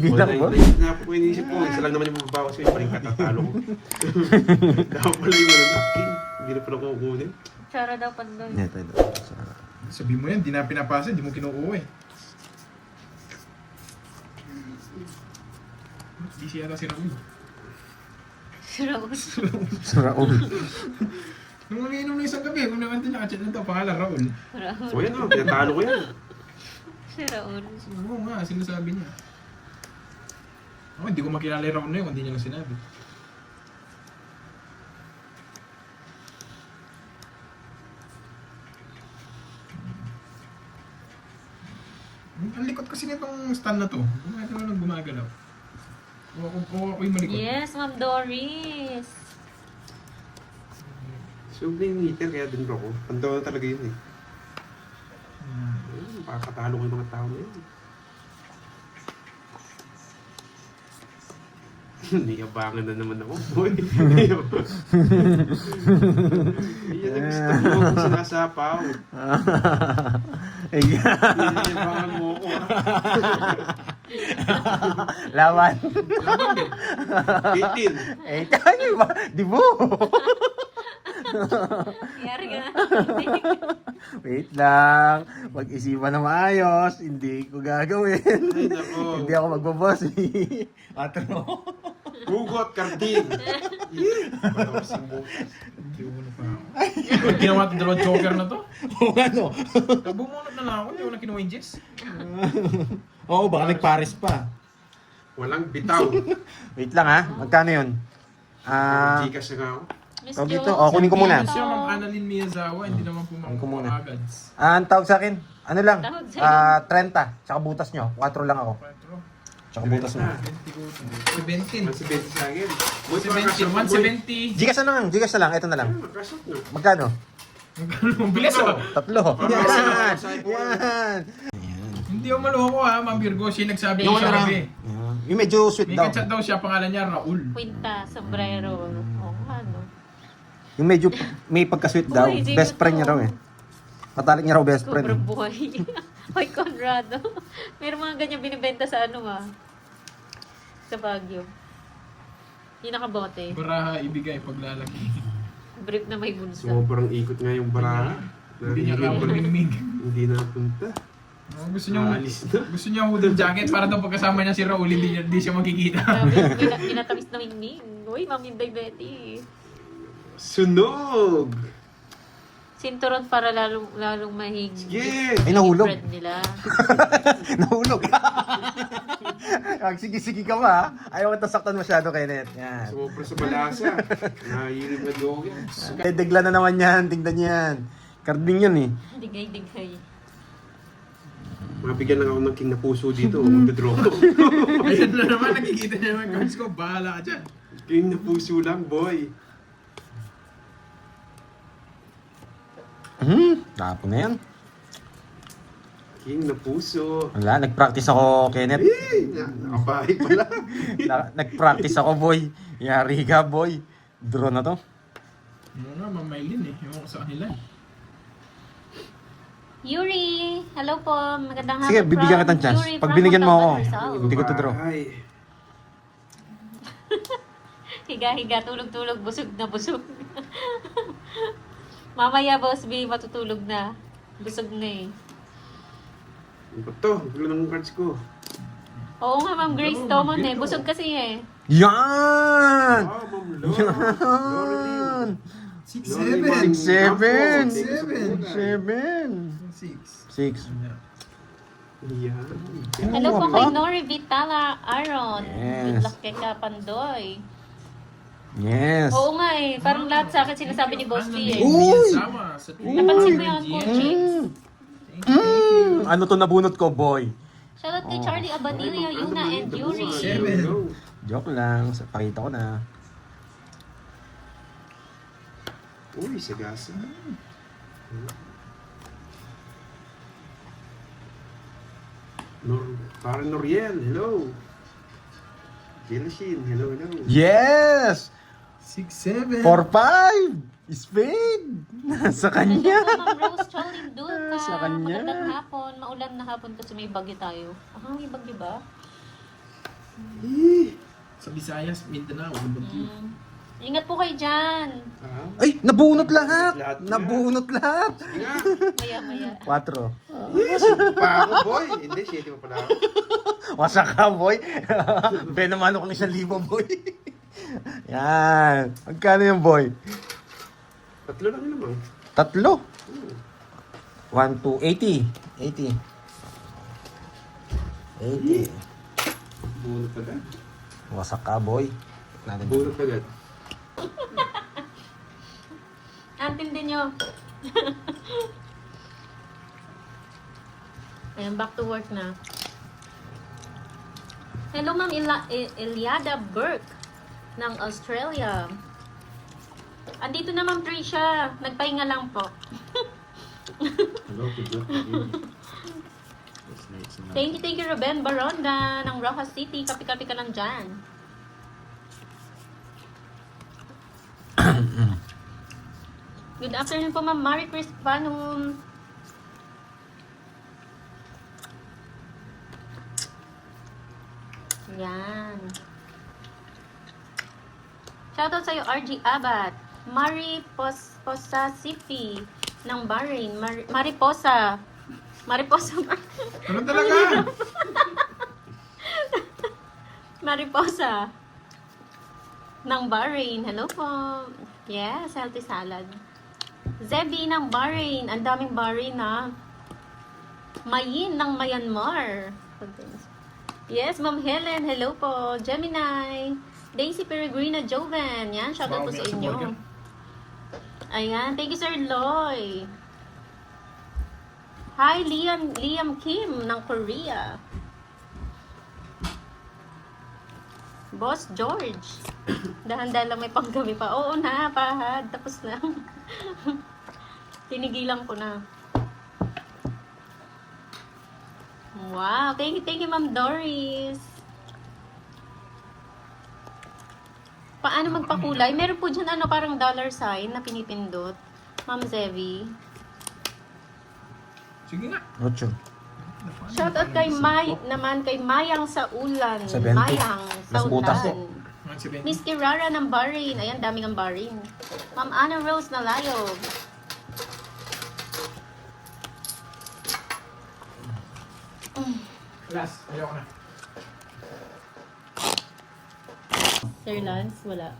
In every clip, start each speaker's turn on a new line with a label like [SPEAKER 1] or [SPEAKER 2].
[SPEAKER 1] Bilang mo?
[SPEAKER 2] Na po inisip ko, isa lang naman yung mababawas ko, yung paling katatalo ko. Dapat pala yung ano napkin. Hindi na pala kukunin.
[SPEAKER 3] Tsara daw pandoy.
[SPEAKER 1] Ito, ito.
[SPEAKER 4] Sabi mo yan, di na pinapasa, di mo kinukuha eh. Di siya ata si Raul.
[SPEAKER 3] Si
[SPEAKER 1] Raul.
[SPEAKER 3] Raul.
[SPEAKER 4] Nung umiinom na isang gabi, kung naman ito nakachat na ito, pangalan Raul.
[SPEAKER 3] Raul.
[SPEAKER 2] O yan o, pinatalo ko yan.
[SPEAKER 3] Si Raul.
[SPEAKER 4] Oo nga, sinasabi niya. Ako, hindi ko makilala yung Raul na yun, kung hindi niya lang sinabi. Ang likot kasi nitong stand na to. Gumagalaw ng gumagalaw. Kung ako yung malikot.
[SPEAKER 3] Yes, Ma'am Doris.
[SPEAKER 2] Siyempre yung heater, kaya din ko. Pandaw na talaga yun eh. Ayun, makakatalo ko yung mga tao na yun. Niyabangan na naman ako, boy. Iyan ang gusto mo kung sinasapaw. Niyabangan mo ako.
[SPEAKER 1] Laban.
[SPEAKER 2] 18.
[SPEAKER 1] Eh, tayo ba? Di mo.
[SPEAKER 3] Yari ka.
[SPEAKER 1] Wait lang. Mag-isipan na maayos. Hindi ko gagawin.
[SPEAKER 2] Ay, nako.
[SPEAKER 1] Hindi ako magbaboss eh. Atro.
[SPEAKER 2] Hugot, karding. Palawasin mo.
[SPEAKER 4] Kinuha pa ako. Ginawa ito dalawang joker na to.
[SPEAKER 1] Oo ano?
[SPEAKER 4] Bumunot na lang ako, hindi ko na kinuha yung Jess.
[SPEAKER 1] Oo, baka nagpares pa.
[SPEAKER 2] Walang bitaw.
[SPEAKER 1] Wait lang ha. Magkano yun?
[SPEAKER 2] Gcash na nga ako.
[SPEAKER 3] Miss
[SPEAKER 1] Tawag
[SPEAKER 3] Jo.
[SPEAKER 1] dito. O, kunin ko muna.
[SPEAKER 4] Siya, Ma'am Annalyn Miyazawa, hindi naman po
[SPEAKER 1] Kunin ko muna.
[SPEAKER 4] agads.
[SPEAKER 1] Ang tawag sa akin, ano lang?
[SPEAKER 3] Tawag sa'yo.
[SPEAKER 1] 30. Tsaka butas nyo. 4 lang ako.
[SPEAKER 4] 4,
[SPEAKER 1] Tsaka butas mo.
[SPEAKER 4] 17.
[SPEAKER 2] 170 sa akin.
[SPEAKER 4] 170.
[SPEAKER 1] Gcash na lang. Gcash na lang. Ito na lang.
[SPEAKER 2] Magkasot na.
[SPEAKER 1] Magkano?
[SPEAKER 4] Ang bilis oh.
[SPEAKER 1] 3. Yan. Yan.
[SPEAKER 4] Hindi ako maloko ha, Ma'am Virgo. Siya nagsabi
[SPEAKER 1] Yung
[SPEAKER 4] ko
[SPEAKER 1] ano
[SPEAKER 4] sa
[SPEAKER 1] lang.
[SPEAKER 4] gabi.
[SPEAKER 1] Yung medyo sweet
[SPEAKER 4] May
[SPEAKER 1] daw.
[SPEAKER 4] kachat daw siya, pangalan niya Raul.
[SPEAKER 3] Quinta, sombrero. Oo, ano.
[SPEAKER 1] Yung medyo may pagka-sweet daw.
[SPEAKER 3] Uy, sino
[SPEAKER 1] Best friend
[SPEAKER 3] to?
[SPEAKER 1] niya raw eh. Matalik niya raw best friend.
[SPEAKER 3] Cobra boy. Hoy, Conrado. Meron mga ganyan binibenta sa ano sa Baguio. Yung nakabote.
[SPEAKER 4] Baraha ibigay paglalaki.
[SPEAKER 3] Brief na may bulsa.
[SPEAKER 2] Sobrang ikot nga yung baraha.
[SPEAKER 4] Hindi niya
[SPEAKER 2] Nahihirap
[SPEAKER 4] kapag
[SPEAKER 2] ko.
[SPEAKER 4] ginimig.
[SPEAKER 2] Hindi napunta.
[SPEAKER 4] Gusto niya
[SPEAKER 2] Alis na.
[SPEAKER 4] gusto niya hooded jacket para daw pagkasama niya si Raul, hindi siya makikita.
[SPEAKER 3] Grabe, pinatamis na mingming. Uy, Ma'am Inday Betty.
[SPEAKER 2] Sunog!
[SPEAKER 3] Sinturon para lalong mahig.
[SPEAKER 2] Sige!
[SPEAKER 1] Ay, nahulog.
[SPEAKER 3] Bread nila.
[SPEAKER 1] Nahulog. Sige-sige ka ba? Ayaw ko tasaktan masyado, Kenneth. Yan.
[SPEAKER 2] Sobra sa balasa. Nahihilig na dog yan.
[SPEAKER 1] Degla na naman yan. Tingnan yan. Karding yan eh.
[SPEAKER 3] Digay-digay.
[SPEAKER 2] Mabigyan lang ako ng king na puso dito. Magdodrop ko.
[SPEAKER 4] Ayun na naman, nakikita niya naman cards ko, bahala ka dyan.
[SPEAKER 2] King na puso lang, boy.
[SPEAKER 1] Tapo na yan.
[SPEAKER 2] King na puso.
[SPEAKER 1] Wala, nag-practice ako, Kenneth.
[SPEAKER 2] Nakabahay pala.
[SPEAKER 1] Nag-practice ako, boy. Yari ka, boy. Draw na to.
[SPEAKER 4] Ano nga, mamailin eh. Ewan ko sa kanila eh.
[SPEAKER 3] Yuri! Hello po. Magandang hapon.
[SPEAKER 1] Sige, bibigyan kitang chance.
[SPEAKER 3] Yuri
[SPEAKER 1] Pag
[SPEAKER 3] from
[SPEAKER 1] binigyan mo ako,
[SPEAKER 3] Montalban, Rizal.
[SPEAKER 1] hindi ko to draw.
[SPEAKER 2] Bahay.
[SPEAKER 3] Higa-higa, tulog-tulog, busog na busog. Mamaya, Boss B, matutulog na. Busog na eh.
[SPEAKER 2] Ano ba to? Bigla ng cards ko.
[SPEAKER 3] Oo nga, Ma'am Grace Tomon eh. Busog kasi eh.
[SPEAKER 1] Yan!
[SPEAKER 2] Ah, Ma'am Laura. Laura
[SPEAKER 1] Yan!
[SPEAKER 4] 6-7.
[SPEAKER 1] 6-7. 6.
[SPEAKER 4] 6.
[SPEAKER 2] Yan.
[SPEAKER 3] Hello po
[SPEAKER 1] Ano
[SPEAKER 3] kay
[SPEAKER 1] ba?
[SPEAKER 3] Nori Vitala Aaron.
[SPEAKER 1] Yes.
[SPEAKER 3] Good luck kay Kapandoy.
[SPEAKER 1] Yes.
[SPEAKER 3] Oo nga eh. Parang lahat sa akin sinasabi ni Boss B eh.
[SPEAKER 1] Uy!
[SPEAKER 3] Napansin mo yung coaching?
[SPEAKER 1] Ano to nabunot ko, boy?
[SPEAKER 3] Shoutout kay Charlie Abanilla, Yuna, and Yuri.
[SPEAKER 4] 7.
[SPEAKER 1] Joke lang. Pakita ko na.
[SPEAKER 2] Uy, sagasa. Parang Noriel, hello. Jelashin, hello.
[SPEAKER 1] Yes!
[SPEAKER 4] 6-7.
[SPEAKER 1] 4-5! Spade! Nasa
[SPEAKER 3] Hello
[SPEAKER 1] kanya.
[SPEAKER 3] po, Ma'am Rose Choling Dulca.
[SPEAKER 1] Sa kanya.
[SPEAKER 3] Magandang hapon. Maulan na hapon kasi may bagyo tayo. Ah, may bagyo ba?
[SPEAKER 4] Sa Visayas, Mindanao, Lubagyo.
[SPEAKER 3] Ingat po kayo dyan.
[SPEAKER 2] Ah,
[SPEAKER 1] Ay, nabunot lahat!
[SPEAKER 2] Lahat na.
[SPEAKER 1] Nabunot lahat!
[SPEAKER 2] sige nga.
[SPEAKER 3] Maya-maya.
[SPEAKER 1] 4.
[SPEAKER 2] Yes, pa ako, boy. Hindi, 7 pa pala ako.
[SPEAKER 1] Wasak ka, boy. Benaman ako ng 1,000, boy. Yan. Magkano yung boy?
[SPEAKER 2] 3 lang yun naman.
[SPEAKER 1] 3. 1, 2, 80. 80.
[SPEAKER 2] Bunot agad.
[SPEAKER 1] Wasak ka, boy. Natin.
[SPEAKER 2] Bunot agad.
[SPEAKER 3] Antindi nyo. Ayan, back to work na. Hello, Ma'am Eliada Burke ng Australia. Andito na, Ma'am Tricia. Nagpahinga lang po.
[SPEAKER 2] Hello, good luck.
[SPEAKER 3] Thank you, Ruben Baronda ng Rojas City. Kapi-kapi ka lang dyan. Good afternoon po, Ma'am Marie Crispanum. Yan. Shoutout sa'yo, RG Abad. Marie Posasipi ng Bahrain. Mariposa. Mariposa.
[SPEAKER 4] Ano talaga?
[SPEAKER 3] Mariposa ng Bahrain. Hello po. Yes, healthy salad. Zebi ng Bahrain. Ang daming Bahrain na. Mayin ng Myanmar. Yes, Ma'am Helen. Hello po. Gemini. Daisy Peregrina Joven. Yan, shoutout po sa inyo. Ayan. Thank you, Sir Loy. Hi, Liam Kim ng Korea. Boss George. Dahan-dahan lang may panggabi pa. Oo na, pahad. Tapos na. Tinigilan ko na. Wow. Thank you, Ma'am Doris. Paano magpakulay? Meron po dyan parang dollar sign na pinipindot. Ma'am Zevi.
[SPEAKER 4] Sige nga.
[SPEAKER 1] 8.
[SPEAKER 3] Shoutout kay kay Mayang sa Ulan.
[SPEAKER 1] 70.
[SPEAKER 3] Mayang sa
[SPEAKER 1] Mas butas
[SPEAKER 3] Ulan. Miss Kirara ng Bahrain. Ayan, daming ang Bahrain. Ma'am Anna Rose na Layog.
[SPEAKER 4] Last, ayoko na.
[SPEAKER 3] Sir Lance, wala.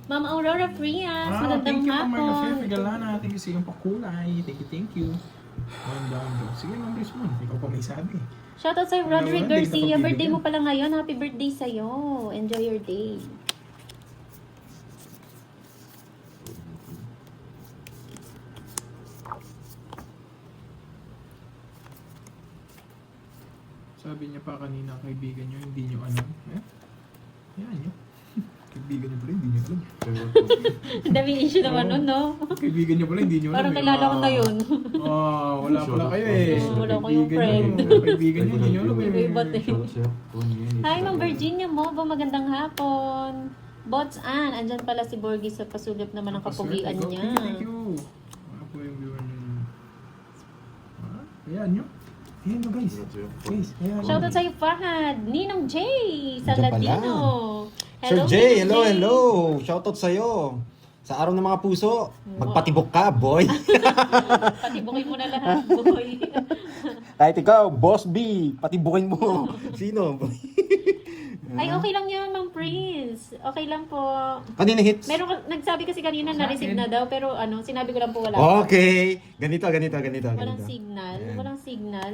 [SPEAKER 3] Ma'am Aurora Frias, magandang
[SPEAKER 4] thank you po,
[SPEAKER 3] hapon.
[SPEAKER 4] Marla Chef Galana. Thank you sa iyong pakulay. Thank you. Down. Sige, Ma'am Brisbane. Ikaw pa may sabi.
[SPEAKER 3] Shoutout sa'yo, Roderick
[SPEAKER 4] Wala, hindi
[SPEAKER 3] Garcia.
[SPEAKER 4] ka pa
[SPEAKER 3] Birthday mo
[SPEAKER 4] bibigyan.
[SPEAKER 3] pala ngayon. Happy birthday sa'yo. Enjoy your day.
[SPEAKER 4] Sabi niya pa kanina, kaibigan niyo, hindi niyo alam. Yan niyo. Kaibigan niyo pala, hindi niyo alam.
[SPEAKER 3] Daming issue naman nun, no?
[SPEAKER 4] Kaibigan niyo pala, hindi niyo alam.
[SPEAKER 3] Parang kilala ko na yun.
[SPEAKER 4] Wala pala kayo eh.
[SPEAKER 3] Wala kayong friend.
[SPEAKER 4] Kaibigan niyo, hindi niyo alam eh.
[SPEAKER 3] Iba-iba Hi, Ma'am Virginia Mobo. Magandang hapon. Bots Ann. Andyan pala si Borgie sa pasulip naman ng kapugian niya.
[SPEAKER 4] Thank you. Wala po yung viewer niyo. Ayan niyo. Ayan niyo guys. Guys, ayan.
[SPEAKER 3] Shoutout sa'yo, Fahad. Ninong J. Sa
[SPEAKER 1] Andyan pala.
[SPEAKER 3] Ladino.
[SPEAKER 1] Sir Jay,
[SPEAKER 3] Ninong
[SPEAKER 1] hello. Shoutout sa'yo. Sa araw ng mga puso, magpatibok ka, boy.
[SPEAKER 3] Patibukin mo na lahat, boy.
[SPEAKER 1] Kahit ikaw, Boss B, patibukin mo. Sino, boy?
[SPEAKER 3] Ay, okay lang yun, Ma'am Prince. Okay lang po.
[SPEAKER 1] Kanina hits?
[SPEAKER 3] Nagsabi kasi kanina na-receive na daw, pero sinabi ko lang po wala.
[SPEAKER 1] Okay. Ganito.
[SPEAKER 3] Walang signal. Walang signal.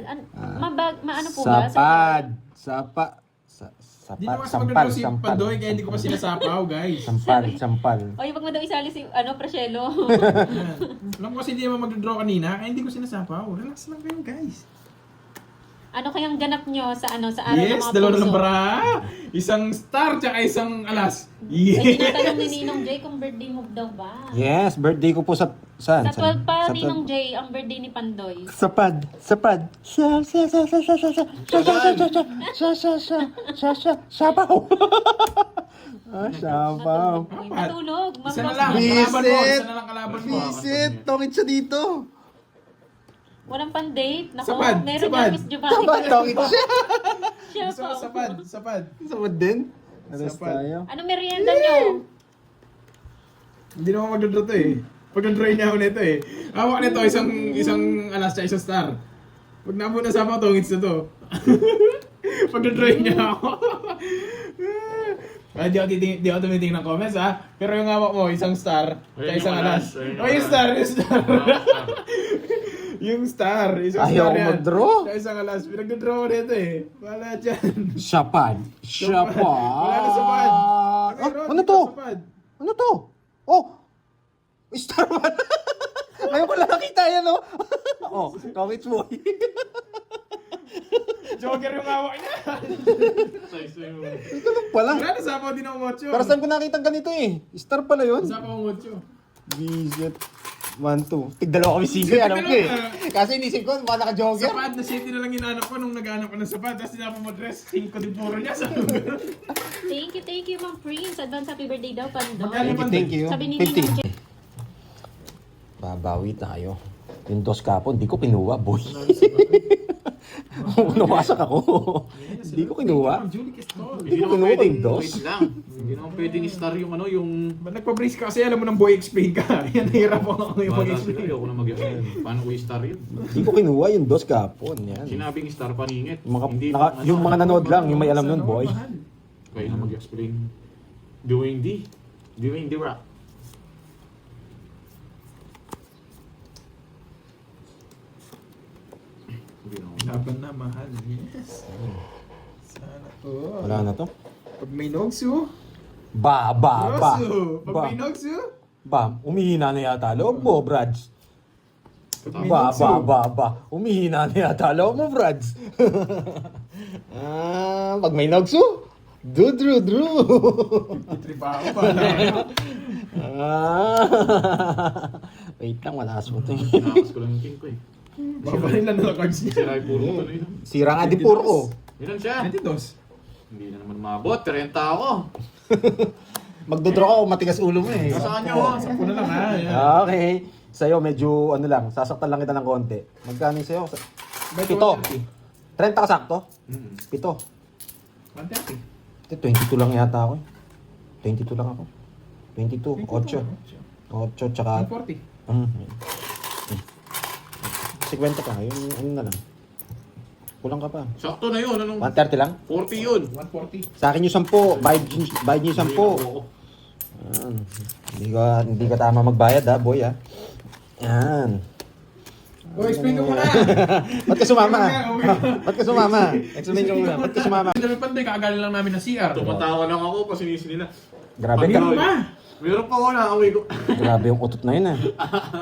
[SPEAKER 3] Maano po ba?
[SPEAKER 1] Sapad.
[SPEAKER 4] Di naman kasi
[SPEAKER 1] Sampal.
[SPEAKER 4] magdalo si Pandoy, kaya hindi ko pa sinasapaw, guys.
[SPEAKER 1] Sampal.
[SPEAKER 3] O, wag mo daw isali si, Prashelo.
[SPEAKER 4] Ayan. Alam ko kasi hindi naman mag-draw kanina, kaya hindi ko sinasapaw. Relax lang kayo, guys.
[SPEAKER 3] Ano kayang ganap nyo sa araw ng
[SPEAKER 4] Yes,
[SPEAKER 3] mga
[SPEAKER 4] dalawa
[SPEAKER 3] puso?
[SPEAKER 4] ng bara. Isang star, tsaka isang alas.
[SPEAKER 3] Ay,
[SPEAKER 4] Yes.
[SPEAKER 3] tinatanong ni Ninong J kung birthday mo daw ba?
[SPEAKER 1] Yes, birthday ko po sa... Saan?
[SPEAKER 3] Sa 12 pa, Ninong J, ang birthday ni Pandoy.
[SPEAKER 1] Sapad. Sabaw. Sabaw.
[SPEAKER 3] Uy, natulog.
[SPEAKER 4] Isa na
[SPEAKER 3] Ma'am
[SPEAKER 4] lang,
[SPEAKER 3] Rosemary.
[SPEAKER 4] kalaban mo.
[SPEAKER 1] Visit.
[SPEAKER 4] Isa na lang kalaban mo.
[SPEAKER 1] Visit. Tongit siya dito.
[SPEAKER 3] Walang pan-date. Naku,
[SPEAKER 4] Sapad,
[SPEAKER 3] meron
[SPEAKER 4] sapad.
[SPEAKER 3] yan, Miss Giovanni.
[SPEAKER 1] Tama, tawid siya.
[SPEAKER 3] Siya
[SPEAKER 4] Gusto
[SPEAKER 3] po.
[SPEAKER 4] ko sapad, sapad.
[SPEAKER 1] Samad din. Alas
[SPEAKER 4] Sapad.
[SPEAKER 1] tayo.
[SPEAKER 3] Ano merienda nyo?
[SPEAKER 4] Hindi naman magdodro to eh. Pag-dry niya ako nito eh. Hawak nito, isang alas siya, isang star. Pag nabuo na sa ako, tongits na to. Pag-dry niya ako. Di ako tumitingin ng comments ha. Pero yung hawak mo, isang star, kaya isang
[SPEAKER 2] yung
[SPEAKER 4] alas.
[SPEAKER 2] alas, ayun yung
[SPEAKER 4] Oh, yung
[SPEAKER 2] alas.
[SPEAKER 4] star, yung star. Yung star, isang
[SPEAKER 1] Ayaw
[SPEAKER 4] star yan.
[SPEAKER 1] mag-draw.
[SPEAKER 4] Kaya isang alas. Pinag-draw ko nito eh. Wala dyan.
[SPEAKER 1] Sapad. Sapad.
[SPEAKER 4] Wala na sapad.
[SPEAKER 1] Ah, ano to?
[SPEAKER 4] Sapad.
[SPEAKER 1] Ano to? Oh! Star Wars. Ngayon ko lang nakita yan, no? Oh, Kawits boy.
[SPEAKER 4] Joker yung hawak niya.
[SPEAKER 1] Ito lang pala.
[SPEAKER 4] Wala na sapaw din ako mocho.
[SPEAKER 1] Pero saan ko nakita ganito eh? Star pala yun.
[SPEAKER 4] Sapaw mocho.
[SPEAKER 1] Visit. 1, 2. Tigdalawa kami sige, alam ko eh. Kasi inisip ko, baka naka-jogger.
[SPEAKER 4] Sapad na city na lang hinahanap ko nung naghanap ko ng sapad. Tapos sinabi mo dress, 5 din puro niya sa lugar.
[SPEAKER 3] Thank you, Ma'am Prince. Advance happy birthday daw, Pando.
[SPEAKER 4] Magkano?
[SPEAKER 1] Thank you.
[SPEAKER 3] Sabi ni Ninong
[SPEAKER 1] 50. Babawi tayo. Yung dos kapon, di ko kinuha, boy. Nawasak ako. Hindi ko kinuha.
[SPEAKER 4] Julie Castol.
[SPEAKER 1] Hindi ko kinuha yung dos.
[SPEAKER 2] Wait lang. Hindi naman pwedeng star yung ano, yung...
[SPEAKER 4] Ba't nagpa-brace ka kasi alam mo ng boy explain ka. Yan, nahirap ako yung
[SPEAKER 2] Bata sila,
[SPEAKER 4] mag-explain.
[SPEAKER 2] ayoko na mag-explain. Paano ko i-star yun?
[SPEAKER 1] Hindi ko kinuha yung dos kapon. Yan.
[SPEAKER 2] Sinabing star paningit.
[SPEAKER 1] Yung yung mga nanood lang, yung may alam nun, boy.
[SPEAKER 2] Kaya na mag-explain. Doing the rap. Hindi na ako.
[SPEAKER 4] Laban na, mahal. Yes. Sana to.
[SPEAKER 1] Wala na to.
[SPEAKER 4] Pag may nogsu,
[SPEAKER 1] Ba.
[SPEAKER 4] Yosu. Pag
[SPEAKER 1] Ba.
[SPEAKER 4] may nogsu,
[SPEAKER 1] Ba. Umihina na yata loob mo, Brads.
[SPEAKER 4] may
[SPEAKER 1] Ba.
[SPEAKER 4] nogsu.
[SPEAKER 1] Umihina na yata loob mo, Brads. Pag may nagsu. Drew.
[SPEAKER 4] Itripa ako pa.
[SPEAKER 1] Wait lang, malakas mo to.
[SPEAKER 2] Tinakas ko lang yung king ko eh.
[SPEAKER 4] Babarin lang na cards niya.
[SPEAKER 2] Sira yung puro ko yun.
[SPEAKER 1] Sira nga di puro ko.
[SPEAKER 2] Ilan siya?
[SPEAKER 4] 22.
[SPEAKER 2] Hindi na naman mabot. 30 ako.
[SPEAKER 1] Magdodraw ako, matigas ulo mo eh.
[SPEAKER 2] Saan nyo?
[SPEAKER 4] Sampu na lang ha. Yan.
[SPEAKER 1] Okay. Sa'yo, medyo ano lang, sasaktan lang kita ng konti. Magkano yung sa'yo?
[SPEAKER 4] May
[SPEAKER 1] 7. 30 ka sakto? 7.
[SPEAKER 4] 130.
[SPEAKER 1] 22 lang yata ako eh. 22 lang ako. 22, 8. 8 tsaka...
[SPEAKER 4] 140.
[SPEAKER 1] 50 ka, yung ano na lang. Kulang ka pa.
[SPEAKER 2] Sakto na yun. Anong
[SPEAKER 1] 130 lang?
[SPEAKER 2] 40 yun.
[SPEAKER 4] 140.
[SPEAKER 1] Sa akin yung 10. Bayad niyo yung 10. Yan. Hindi ka tama magbayad ha, boy ha. Yan.
[SPEAKER 4] Oh, explain ko muna.
[SPEAKER 1] Ba't ka sumama? Ba't ka sumama? Explain ko muna. Ba't ka sumama?
[SPEAKER 4] Dami pa din, kakagaling lang namin na CR.
[SPEAKER 2] Tumatawa lang ako pa sinisi nila.
[SPEAKER 1] Grabe
[SPEAKER 2] Panginoon.
[SPEAKER 1] ka.
[SPEAKER 2] Meron pa ako na away ko.
[SPEAKER 1] Grabe yung utot na yun ha.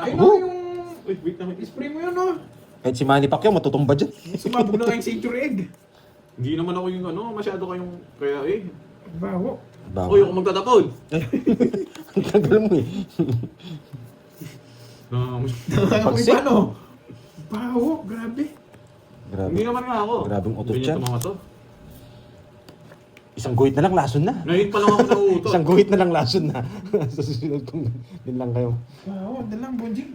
[SPEAKER 4] Ayun na yung...
[SPEAKER 2] Wait naman.
[SPEAKER 4] Spray mo yun, no?
[SPEAKER 1] Kahit si Manny Pacquiao matutumba dyan.
[SPEAKER 4] Sumabog na kayong century egg.
[SPEAKER 2] Hindi naman ako yung ano, masyado kayong kaya eh.
[SPEAKER 4] Bawo.
[SPEAKER 2] Uy, ako magtatapon.
[SPEAKER 1] Ang tagal mo eh. Pagsik.
[SPEAKER 4] Paano? Bawo, grabe.
[SPEAKER 1] Grabe.
[SPEAKER 2] Hindi naman nga ako.
[SPEAKER 1] Grabing utot
[SPEAKER 2] Ganyan
[SPEAKER 1] yan.
[SPEAKER 2] to mga to.
[SPEAKER 1] Isang guhit na lang, lason na.
[SPEAKER 2] Ngayon pa lang ako nauutot.
[SPEAKER 1] Isang guhit na lang, lason na. Sa susunod kong din lang kayo.
[SPEAKER 4] Bawo, dalang bonjing.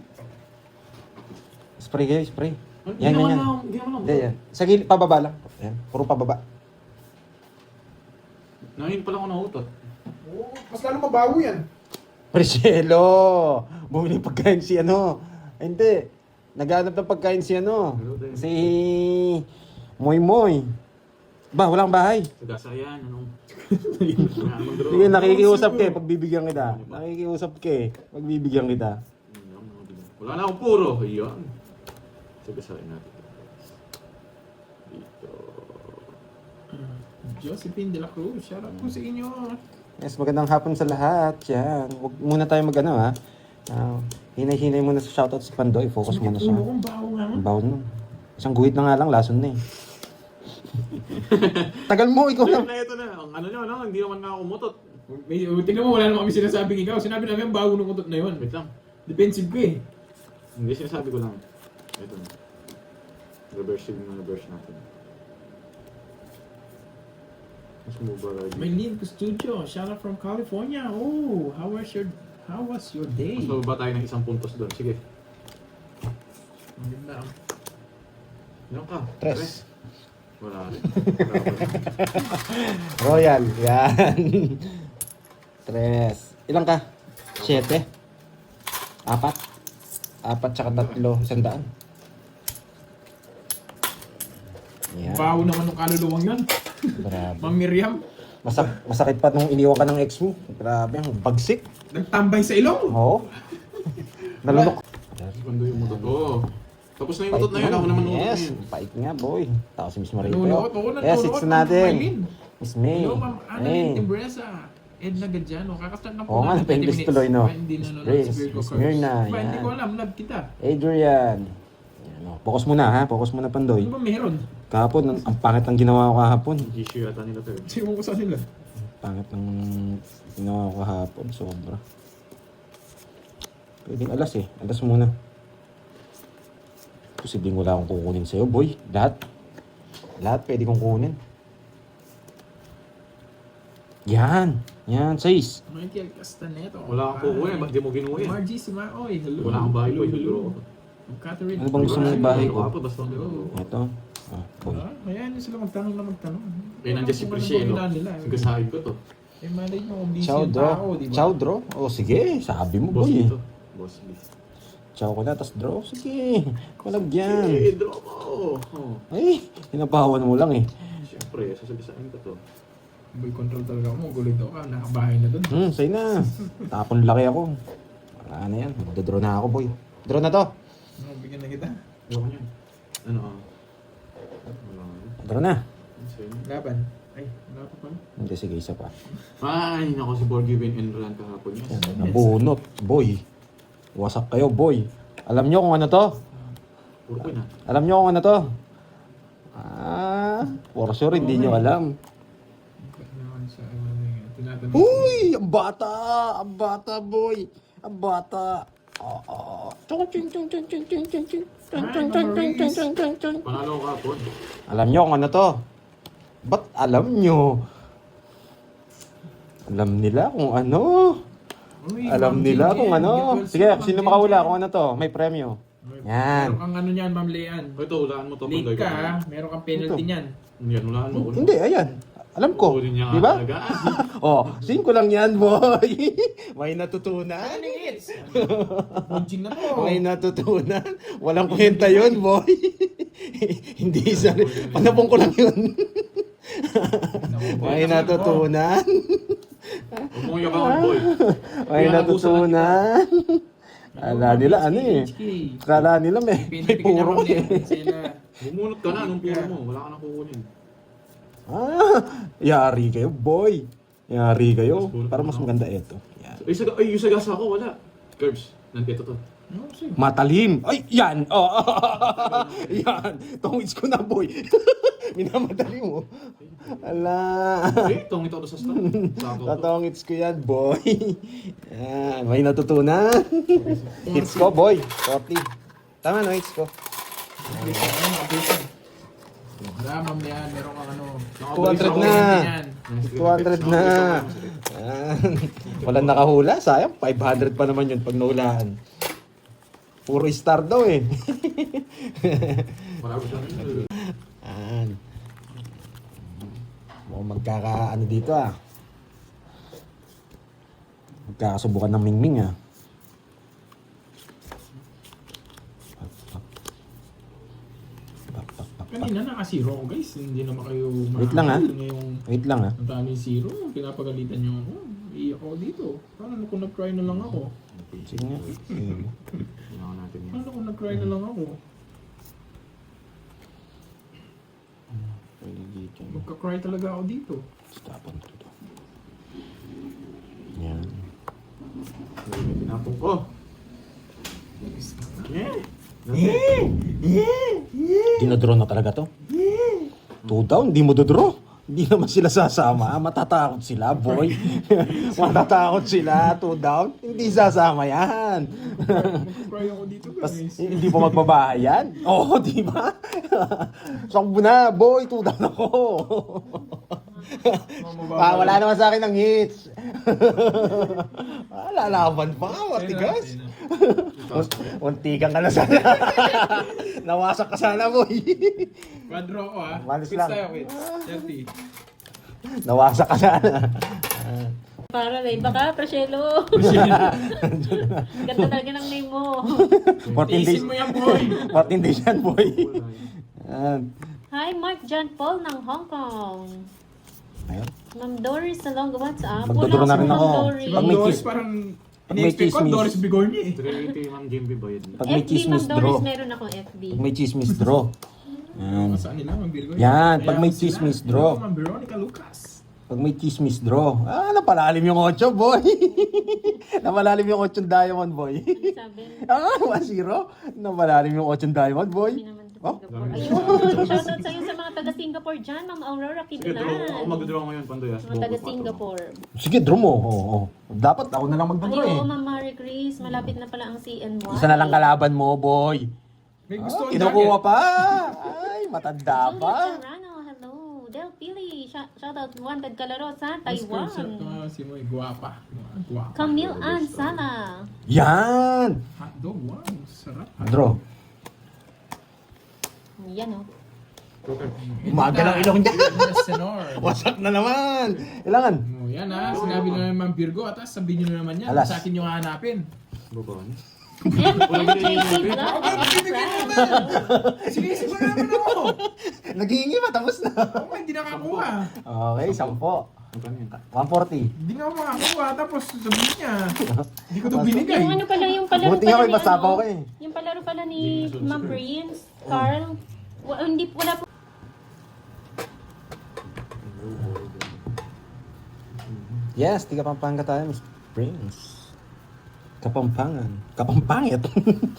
[SPEAKER 1] Spray kayo, spray.
[SPEAKER 2] Hindi
[SPEAKER 1] Yan,
[SPEAKER 2] naman
[SPEAKER 1] yan, yan.
[SPEAKER 2] ako. Hindi naman ako.
[SPEAKER 1] Hindi, yan. Sa gilid, pababa lang. Yan, puro pababa.
[SPEAKER 2] Ngayon pa lang ako nauutot.
[SPEAKER 4] Oo, mas lalo mabawo yan.
[SPEAKER 1] Priscelo! Bumili pagkain si ano. Hindi. Naghanap ng pagkain si ano. Si... Moy. Ba, walang bahay.
[SPEAKER 2] Sagasa yan. Anong...
[SPEAKER 1] Sige, nakikiusap ka eh, pagbibigyan kita. Nakikiusap ka eh, pagbibigyan kita.
[SPEAKER 2] Wala na akong puro. Ayan. Sagasain natin. Dito.
[SPEAKER 4] Josephine de la Cruz, shout out po sa inyo.
[SPEAKER 1] Yes, magandang hapon sa lahat. Yan. Huwag muna tayo mag-ano ha. Hinay-hinay muna sa shoutout si Pandoy. Focus muna sa...
[SPEAKER 4] Ulo kong bawo nga man.
[SPEAKER 1] Baon mo. Isang guhit na nga lang, lason na eh. Tagal mo, ikaw
[SPEAKER 2] Ito
[SPEAKER 1] lang.
[SPEAKER 2] na, ito na. Ang ano nyo, no? Hindi naman nga ako umutot.
[SPEAKER 4] Tingnan mo, wala naman kami sinasabing ikaw. Sinabi namin bawo nung utot na yun.
[SPEAKER 2] Wait lang.
[SPEAKER 4] Defensive ko eh.
[SPEAKER 2] Hindi sinasabi ko lang. Ito na. Reverse natin. Mas mobile ID.
[SPEAKER 4] Maylene Custudio, shout out from California. Oh, how was your day?
[SPEAKER 2] Mas mababa tayo ng 1 puntos doon. Sige.
[SPEAKER 4] Maganda.
[SPEAKER 2] Ilan ka?
[SPEAKER 1] Tres.
[SPEAKER 2] Wala rin.
[SPEAKER 1] Royal. Yan. Tres. Ilang ka? 7. 4 tsaka 3, 100. Yan.
[SPEAKER 4] Baho naman ng kaluluwang yun.
[SPEAKER 1] Grabe.
[SPEAKER 4] Mang Miriam.
[SPEAKER 1] Masakit pa nung iniwan ka ng ex mo. Grabe, ang bagsik.
[SPEAKER 4] Nagtambay sa ilong.
[SPEAKER 1] Oo. Nalunok.
[SPEAKER 2] Bando yung mutot. Oo. Tapos na yung mutot na yun. Ako naman mutot
[SPEAKER 1] Yes,
[SPEAKER 2] na yun.
[SPEAKER 1] pait nga boy. Tapos si Miss Marito.
[SPEAKER 4] Nalulokot ako,
[SPEAKER 1] Yes,
[SPEAKER 4] nalulokot.
[SPEAKER 1] it's natin.
[SPEAKER 4] Maylin.
[SPEAKER 1] Miss May.
[SPEAKER 4] Hello, Ma'am
[SPEAKER 1] Hey.
[SPEAKER 4] Annalyn Timbresa. Edna Gadjano. Kakastart na po
[SPEAKER 1] Oo nga,
[SPEAKER 4] natin,
[SPEAKER 1] napendis
[SPEAKER 4] 20 minutes.
[SPEAKER 1] tuloy, no?
[SPEAKER 4] Ba, hindi nanonood
[SPEAKER 1] Grace,
[SPEAKER 4] si Virgo
[SPEAKER 1] Miss
[SPEAKER 4] Curse.
[SPEAKER 1] Myrna,
[SPEAKER 4] Ba, hindi
[SPEAKER 1] yan.
[SPEAKER 4] ko alam. Love kita.
[SPEAKER 1] Adrian. Yan, oh. Focus muna ha. Focus muna Pandoy.
[SPEAKER 4] Ano ba meron?
[SPEAKER 1] Kahapon, ang pangit ng ginawa ko kahapon.
[SPEAKER 2] Issue yata nila to.
[SPEAKER 4] Siwan ko sa nila.
[SPEAKER 1] Pangit ng ginawa ko kahapon. Sobra. Pwedeng alas eh. Alas muna. Posibleng wala akong kukunin sa'yo, boy. Lahat. Lahat pwede kong kunin. Yan. Yan, 6.
[SPEAKER 4] Michael Castaneto.
[SPEAKER 2] Wala kang kukuha. Ba't di mo ginuha yan?
[SPEAKER 4] Margie Simaoy. Hello.
[SPEAKER 2] Wala kang bahay boy. Siguro ko.
[SPEAKER 4] Catherine.
[SPEAKER 1] Ano bang gusto mo ng bahay ko?
[SPEAKER 2] Ako, basta
[SPEAKER 4] Hello.
[SPEAKER 1] Ito. Ah, boy.
[SPEAKER 4] Ayan, sila magtanong na magtanong.
[SPEAKER 2] Eh, nandiyan si Priscilla.
[SPEAKER 4] Nila.
[SPEAKER 2] Sigasahin ko to.
[SPEAKER 4] Eh, malay nyo kung busy
[SPEAKER 1] Chow
[SPEAKER 4] yung
[SPEAKER 1] draw.
[SPEAKER 4] tao, di ba?
[SPEAKER 1] Chow draw? Oh, sige. Sabi mo,
[SPEAKER 2] Boss
[SPEAKER 1] boy.
[SPEAKER 2] dito. Boss dito.
[SPEAKER 1] Chow ko na, tas draw. Sige. Malagyan.
[SPEAKER 2] Eh, draw mo. Oh.
[SPEAKER 1] Ay, hinabawan mo lang eh.
[SPEAKER 2] Siyempre, sasabisahin ko to.
[SPEAKER 4] Boy, control talaga ako. Gulit ako ka. Nakabahay na doon.
[SPEAKER 1] Say na. Tapon laki ako. Wala na yan. Magdodraw na ako, boy. Draw na to.
[SPEAKER 4] Ano, bigyan na kita.
[SPEAKER 2] Draw ko niyan. Ano ah? Wala nga.
[SPEAKER 1] Draw na.
[SPEAKER 2] Sa'yo na.
[SPEAKER 4] Laban. Ay, wala pa pala.
[SPEAKER 1] Hindi, sige, isa pa.
[SPEAKER 2] Ay, nako si Borgivin and Run kahapon. Yes.
[SPEAKER 1] Yan, nabunot, boy. Wasak kayo, boy. Alam nyo kung ano to?
[SPEAKER 2] Puro ko na.
[SPEAKER 1] Alam nyo kung ano to? For sure, hindi nyo alam.
[SPEAKER 4] Naman sa tinatanong.
[SPEAKER 1] Uy! Ang bata! Ang bata, boy! Ang bata! Oo. Chung, chung, chung, chung, chung, chung, chung, chung. Chung, chung, chung, chung, chung, chung, chung, chung.
[SPEAKER 2] Panalo ko kahapon.
[SPEAKER 1] Alam nyo kung ano to? Ba't alam nyo? Alam nila kung ano.
[SPEAKER 4] Uy,
[SPEAKER 1] Alam
[SPEAKER 4] Ma'am
[SPEAKER 1] nila
[SPEAKER 4] Jinjen.
[SPEAKER 1] kung ano.
[SPEAKER 4] Get well
[SPEAKER 1] Sige,
[SPEAKER 4] soon, Ma'am
[SPEAKER 1] sino
[SPEAKER 4] Jinjen.
[SPEAKER 1] makahula kung ano to? May premyo. Yan.
[SPEAKER 4] Meron kang ano niyan, Ma'am Leanne.
[SPEAKER 2] O ito, hulaan mo to.
[SPEAKER 4] Late
[SPEAKER 2] Pandoy.
[SPEAKER 4] ka, ha? Meron kang penalty
[SPEAKER 1] Ito.
[SPEAKER 4] niyan.
[SPEAKER 2] Yan, hulaan mo.
[SPEAKER 1] Hindi, ayan. Alam ko.
[SPEAKER 2] Ulit niya
[SPEAKER 1] Di ba?
[SPEAKER 2] talaga.
[SPEAKER 1] Oh, 5 lang yan, boy. May natutunan.
[SPEAKER 4] Ano yung hits? Bunching na to.
[SPEAKER 1] May natutunan. Walang kwenta yun, boy. Hindi isa rin. Panapong ko lang yun. May natutunan.
[SPEAKER 2] Huwag mong yabangan, boy.
[SPEAKER 1] May natutunan. Kala nila ano eh. Kala nila may puro eh.
[SPEAKER 2] Bumunot ka na nung puro mo. Wala ka na kukunin.
[SPEAKER 1] Yari kayo, boy. Yari kayo. Para mas maganda ito. Yan.
[SPEAKER 2] Ay, yung sagasa ko, wala. Curbs. Nandito to.
[SPEAKER 1] Matalim. Ay, yan. Oh, yan. Tongits ko na, boy. Minamadali mo. Ala.
[SPEAKER 2] Eh, tong ito sa star. Sako to.
[SPEAKER 1] Tatongits ko yan, boy. Yan. May natutunan. Hits ko, boy. 40. Tama, no? Hits ko.
[SPEAKER 4] Wala, Ma'am Leanne. Meron kang ano.
[SPEAKER 1] 200 na. 200 na. Yan. Walang nakahula. Sayang, 500 pa naman yun pag nahulaan. Puro star daw eh.
[SPEAKER 2] Marami siya.
[SPEAKER 1] Yan. Mukhang magkakaano dito ah. Magkakasubukan ng mingming ah.
[SPEAKER 4] Kanina naka-zero ako, guys. Hindi naman kayo
[SPEAKER 1] Wait lang, ha?
[SPEAKER 4] Ngayong
[SPEAKER 1] Wait lang ah.
[SPEAKER 4] ang daming zero. Pinapagalitan niyo ako. Iiyak ako dito. Paano kung nag-cry na lang ako?
[SPEAKER 1] Sige nga.
[SPEAKER 2] Kailangan natin yan.
[SPEAKER 4] Paano kung nag-cry na lang ako?
[SPEAKER 1] Pwede dito.
[SPEAKER 4] Magka-cry talaga ako dito.
[SPEAKER 1] Stopon ko dito. Yan.
[SPEAKER 2] Tinapong ko.
[SPEAKER 1] Dinadraw na talaga to? 2 down, di mo dodraw. Hindi naman sila sasama. Matatakot sila, boy. Matatakot sila, 2 down. Hindi sasama yan.
[SPEAKER 4] Magka-cry ako dito,
[SPEAKER 1] Pas,
[SPEAKER 4] guys.
[SPEAKER 1] hindi pa magbabahay yan? Oo, di ba? Sakbo na, boy, 2 down ako. Wala naman sa akin ng hits. Lalaban pa, matigas. Untikan ka na sana. Nawasak ka sana, boy.
[SPEAKER 4] One draw ko ha.
[SPEAKER 1] Malis
[SPEAKER 4] Quits
[SPEAKER 1] lang.
[SPEAKER 4] tayo, quits. 30.
[SPEAKER 1] Nawasak ka sana.
[SPEAKER 3] Para may baka, Prashelo. Ganda talaga ng name mo.
[SPEAKER 1] 14 days.
[SPEAKER 4] Tiisin mo yan, boy.
[SPEAKER 1] 14 days yan, boy. Ayan.
[SPEAKER 3] Hi, Mark John Paul ng Hong Kong.
[SPEAKER 1] Ayun.
[SPEAKER 3] Ma'am Doris Salonga, what's up?
[SPEAKER 1] Magdodoro
[SPEAKER 3] Wala
[SPEAKER 1] na rin
[SPEAKER 3] si Ma'am
[SPEAKER 1] ako.
[SPEAKER 3] Doris.
[SPEAKER 1] Pag
[SPEAKER 4] Ma'am
[SPEAKER 1] may
[SPEAKER 4] Doris
[SPEAKER 1] kiss-
[SPEAKER 4] parang
[SPEAKER 1] pag may
[SPEAKER 4] ini-expect ko,
[SPEAKER 1] chismis.
[SPEAKER 4] Doris Bigornia eh.
[SPEAKER 5] 380, Ma'am Jimby Boyd.
[SPEAKER 1] Pag may
[SPEAKER 3] FB,
[SPEAKER 1] chismis
[SPEAKER 3] Ma'am
[SPEAKER 1] draw.
[SPEAKER 3] Doris, meron akong FB.
[SPEAKER 1] Pag may chismis draw. Ayan.
[SPEAKER 4] Saan nila, Ma'am Virgo?
[SPEAKER 1] Yan, pag may
[SPEAKER 4] Kaya sila.
[SPEAKER 1] chismis draw.
[SPEAKER 4] Ma'am Veronica Lucas.
[SPEAKER 1] Pag may chismis draw. Napalalim yung 8, boy. Napalalim yung 8 diamond, boy.
[SPEAKER 3] Sabi,
[SPEAKER 1] 1-0. Napalalim yung 8 diamond, boy.
[SPEAKER 3] hindi naman sa
[SPEAKER 1] Oh?
[SPEAKER 3] Singapore. Ayun, shoutout sa'yo sa mga taga-Singapore dyan, Ma'am Aurora
[SPEAKER 5] Sige, draw. Ako
[SPEAKER 3] Kidlan.
[SPEAKER 5] mag-draw ngayon, Pandoy.
[SPEAKER 3] Mga taga-Singapore.
[SPEAKER 1] Sige, draw mo. Oo. Dapat ako na lang
[SPEAKER 3] Ay,
[SPEAKER 1] magdadraw
[SPEAKER 3] oo,
[SPEAKER 1] eh.
[SPEAKER 3] Ma'am Marie Chris. Malapit na pala ang CNY.
[SPEAKER 1] Isa na lang kalaban mo, boy.
[SPEAKER 4] May gusto ko
[SPEAKER 1] Kinukuha pa. Ay, matanda
[SPEAKER 3] Juliet
[SPEAKER 1] pa.
[SPEAKER 3] Serrano, hello. Del Pili, shoutout wanted kalaro sa
[SPEAKER 4] Taiwan.
[SPEAKER 3] Taiwan.
[SPEAKER 4] Si Moy, guwapa. Guwapa.
[SPEAKER 3] Camille Ann Sala.
[SPEAKER 1] Yan.
[SPEAKER 4] Hotdog, wow. Sarap.
[SPEAKER 1] Draw.
[SPEAKER 3] Yan o.
[SPEAKER 1] Umaga ng ilong niya.
[SPEAKER 4] Senor.
[SPEAKER 1] Wasak na naman. Kailangan.
[SPEAKER 4] Oh, yan ha. Sinabi na naman Virgo. At sabihin nyo naman yan.
[SPEAKER 1] Alas.
[SPEAKER 4] Sa akin yung hanapin.
[SPEAKER 5] Bubon.
[SPEAKER 4] Sige, sige na naman ako.
[SPEAKER 1] Naghihingi pa, tapos na.
[SPEAKER 4] Ako hindi nakakuha.
[SPEAKER 1] Okay, 10.
[SPEAKER 5] Ano pa yun?
[SPEAKER 1] 140.
[SPEAKER 4] Hindi nga ako makakuha. Tapos sabihin niya. Hindi ko ito binigay.
[SPEAKER 3] Yung ano pala, yung palaro
[SPEAKER 1] Buti nga
[SPEAKER 3] pala
[SPEAKER 1] may
[SPEAKER 3] ni
[SPEAKER 1] pasapaw
[SPEAKER 3] ano,
[SPEAKER 1] ka eh.
[SPEAKER 3] yung palaro pala ni Ma'am Prince, Carl. Hindi, wala po.
[SPEAKER 1] Yes, tiga Pampanga tayo, Miss Prince. Kapampangan. Kapampangit.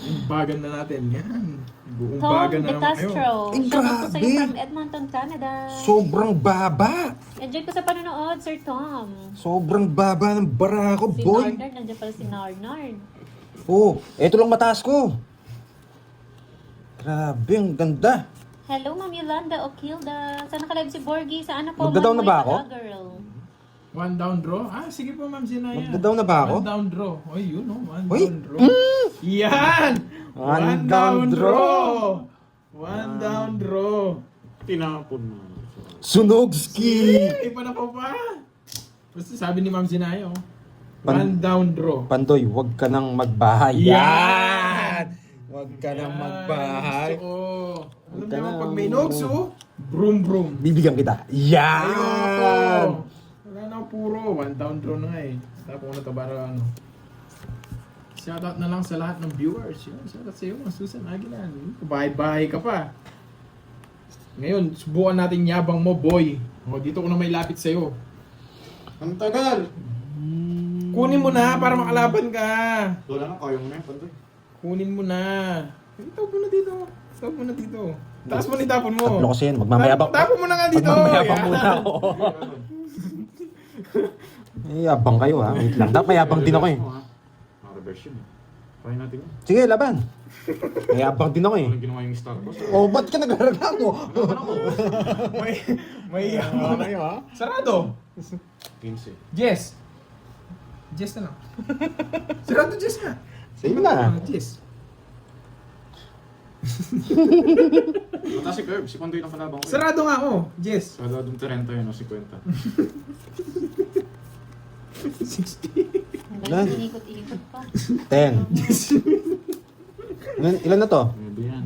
[SPEAKER 4] Umbagan na natin. Yan.
[SPEAKER 3] Tom
[SPEAKER 4] Umbagan na
[SPEAKER 3] De
[SPEAKER 4] naman kayo.
[SPEAKER 3] Castro.
[SPEAKER 1] Ay,
[SPEAKER 3] Shoutout ko sa'yo
[SPEAKER 1] grabe.
[SPEAKER 3] from Edmonton, Canada.
[SPEAKER 1] Sobrang baba.
[SPEAKER 3] Enjoy ko sa panonood, Sir Tom.
[SPEAKER 1] Sobrang baba ng bara ko,
[SPEAKER 3] Si
[SPEAKER 1] boy.
[SPEAKER 3] Narnard, nandiyan pala si Narnard.
[SPEAKER 1] Oh, eto lang mataas ko. Grabe, ang ganda.
[SPEAKER 3] Hello, Ma'am Yolanda Okilda. Saan nakalive si Borgie? Saan ako?
[SPEAKER 1] Magda-down na ba ako?
[SPEAKER 3] Girl.
[SPEAKER 4] One down draw? Ah, sige po ma'am Zinaya.
[SPEAKER 1] Magda-down na ba ako?
[SPEAKER 4] One down draw. Oy, yun oh. One
[SPEAKER 1] Uy!
[SPEAKER 4] down draw. Yan!
[SPEAKER 1] One down draw.
[SPEAKER 4] One down draw.
[SPEAKER 5] Tinapon mo.
[SPEAKER 1] Sunogski!
[SPEAKER 4] Ay, pa na po pa. Basta sabi ni ma'am Zinaya oh.
[SPEAKER 1] Pan-
[SPEAKER 4] One down draw.
[SPEAKER 1] Pandoy, huwag ka nang magbahay.
[SPEAKER 4] Yan!
[SPEAKER 1] Huwag ka nang
[SPEAKER 4] Yan,
[SPEAKER 1] magbahay.
[SPEAKER 4] gusto ko. Alam
[SPEAKER 1] Huwag ka
[SPEAKER 4] niyo,
[SPEAKER 1] na-
[SPEAKER 4] pag may notes oh, broom broom.
[SPEAKER 1] Bibigyan kita. Yan!
[SPEAKER 4] Ayoko. Wala na puro. One down draw na nga eh. Tapos ko na ito para ano. Shoutout na lang sa lahat ng viewers. Yun, shoutout sa iyo, mga Susan Aguilan. Bahay-bahay ka pa. Ngayon, subukan natin yabang mo, boy. O, dito ko na may lapit sa iyo.
[SPEAKER 5] Ang tagal!
[SPEAKER 4] Kunin mo na para makalaban ka.
[SPEAKER 5] Wala na, kaya mo na yan, Pandoy.
[SPEAKER 4] Kunin mo na. Itapon mo na dito. Itapon mo na dito. Taas mo na itapon mo.
[SPEAKER 1] Tatlo kasi yan. Magmamayabang.
[SPEAKER 4] Tapon mo na nga dito.
[SPEAKER 1] Magmamayabang
[SPEAKER 4] Yan.
[SPEAKER 1] muna ako. Yabang kayo ha. Wait lang. Dapat mayabang din ako eh.
[SPEAKER 5] Naka-reverse yun eh. Try natin yun.
[SPEAKER 1] Sige, laban. Mayabang din ako eh.
[SPEAKER 5] Walang ginawa yung star ko.
[SPEAKER 1] Oh, ba't ka nagreklamo?
[SPEAKER 4] may yaman na yun, ha? Sarado.
[SPEAKER 5] 15.
[SPEAKER 4] Jess. Jess na lang. Sarado Jess na.
[SPEAKER 1] Sige na.
[SPEAKER 4] Jess.
[SPEAKER 5] Mata si Curb, si Pandoy ng kalabang ko. eh.
[SPEAKER 4] Sarado nga ako. Jess.
[SPEAKER 5] Sarado yung 30 yun, o 50.
[SPEAKER 4] 60.
[SPEAKER 1] Lan.
[SPEAKER 3] Inikot-ikot pa.
[SPEAKER 1] 10. Ilan na to?
[SPEAKER 5] Maybe yan.